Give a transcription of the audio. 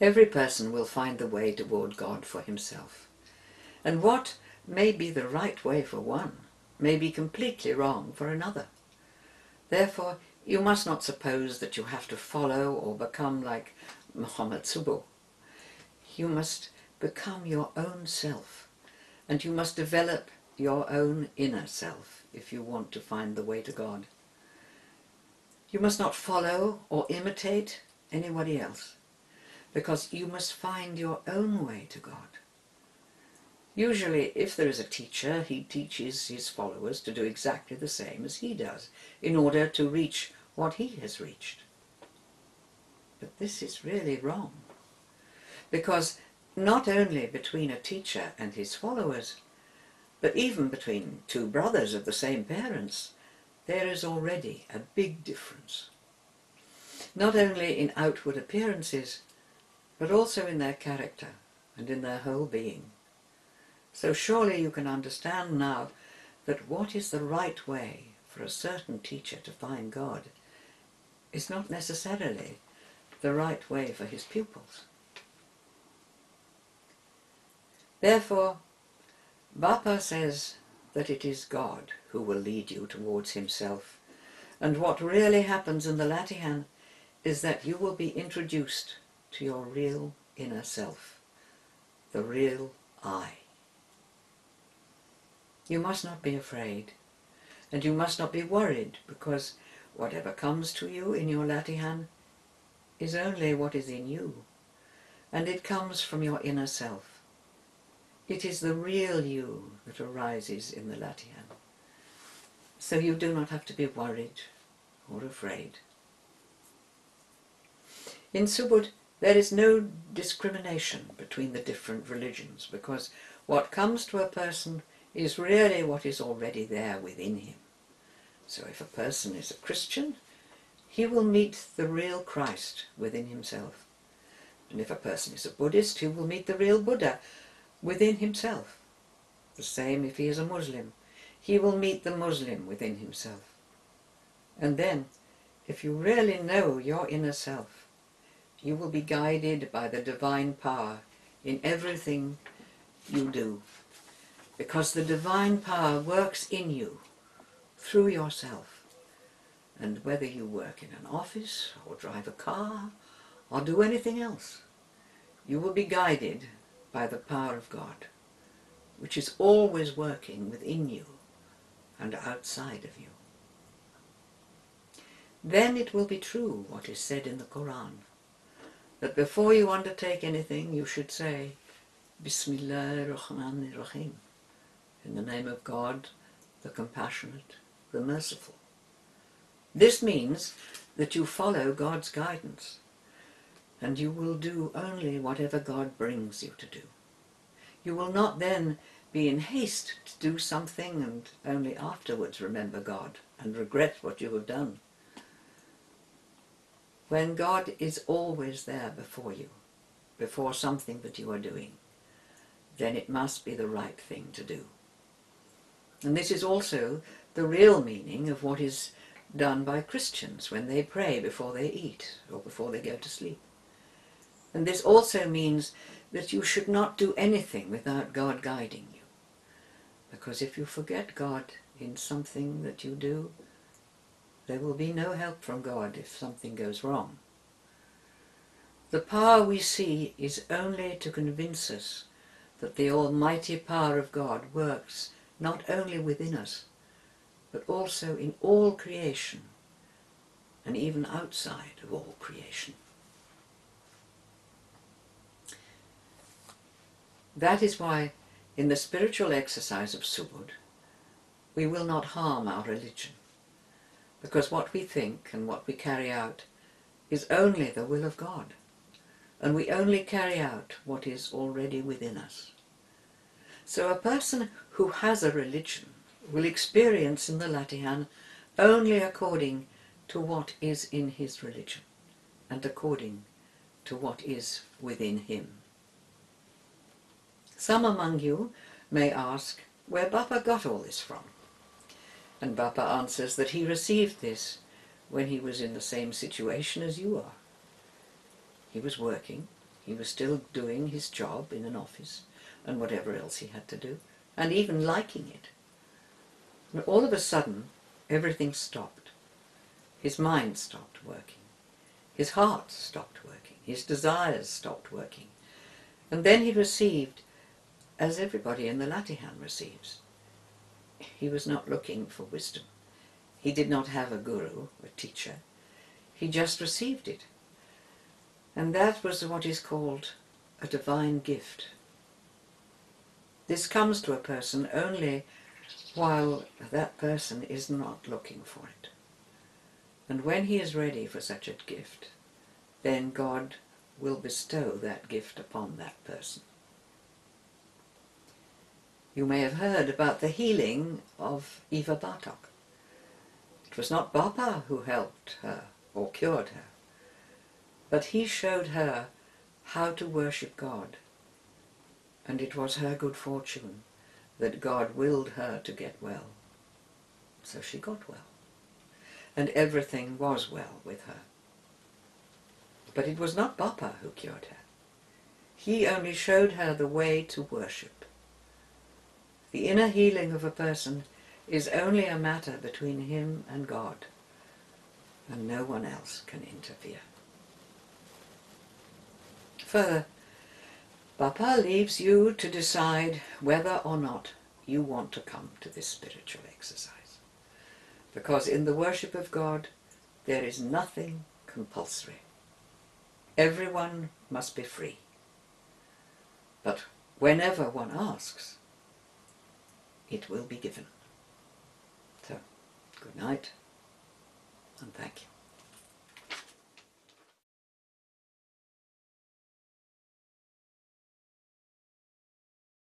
Every person will find the way toward God for himself. And what may be the right way for one may be completely wrong for another. Therefore, you must not suppose that you have to follow or become like Muhammad Subuh. You must become your own self, and you must develop your own inner self if you want to find the way to God. You must not follow or imitate anybody else, because you must find your own way to God. Usually, if there is a teacher, he teaches his followers to do exactly the same as he does, in order to reach what he has reached. But this is really wrong, because not only between a teacher and his followers, but even between two brothers of the same parents, there is already a big difference. Not only in outward appearances, but also in their character and in their whole being. So surely you can understand now that what is the right way for a certain teacher to find God is not necessarily the right way for his pupils. Therefore, Bapa says that it is God who will lead you towards himself, and what really happens in the Latihan is that you will be introduced to your real inner self, the real I. You must not be afraid, and you must not be worried, because whatever comes to you in your Latihan is only what is in you, and it comes from your inner self. It is the real you that arises in the Latihan. So you do not have to be worried or afraid. In Subud, there is no discrimination between the different religions, because what comes to a person is really what is already there within him. So if a person is a Christian, he will meet the real Christ within himself. And if a person is a Buddhist, he will meet the real Buddha within himself. The same if he is a Muslim. He will meet the Muslim within himself. And then, if you really know your inner self, you will be guided by the divine power in everything you do, because the divine power works in you through yourself. And whether you work in an office or drive a car or do anything else, you will be guided by the power of God, which is always working within you and outside of you. Then it will be true what is said in the Quran, that before you undertake anything you should say, Bismillahir-Rahmanir-Rahim, in the name of God, the compassionate, the merciful. This means that you follow God's guidance, and you will do only whatever God brings you to do. You will not then be in haste to do something and only afterwards remember God and regret what you have done. When God is always there before you, before something that you are doing, then it must be the right thing to do. And this is also the real meaning of what is done by Christians when they pray before they eat or before they go to sleep. And this also means that you should not do anything without God guiding you. Because if you forget God in something that you do, there will be no help from God if something goes wrong. The power we see is only to convince us that the almighty power of God works not only within us, but also in all creation, and even outside of all creation. That is why, in the spiritual exercise of Subud, we will not harm our religion, because what we think and what we carry out is only the will of God, and we only carry out what is already within us. So a person who has a religion will experience in the Latihan only according to what is in his religion, and according to what is within him. Some among you may ask where Bapa got all this from. And Bapa answers that he received this when he was in the same situation as you are. He was working, He was still doing his job in an office and whatever else he had to do, and even liking it. And all of a sudden, everything stopped. His mind stopped working. His heart stopped working. His desires stopped working. And then he received, as everybody in the Latihan receives. He was not looking for wisdom. He did not have a guru, a teacher. He just received it. And that was what is called a divine gift. This comes to a person only while that person is not looking for it. And when he is ready for such a gift, then God will bestow that gift upon that person. You may have heard about the healing of Eva Bartok. It was not Bapa who helped her or cured her, but he showed her how to worship God. And it was her good fortune that God willed her to get well. So she got well. And everything was well with her. But it was not Bapa who cured her. He only showed her the way to worship. The inner healing of a person is only a matter between him and God, and no one else can interfere. Further, Bapa leaves you to decide whether or not you want to come to this spiritual exercise. Because in the worship of God, there is nothing compulsory. Everyone must be free. But whenever one asks, it will be given. So, good night, and thank you.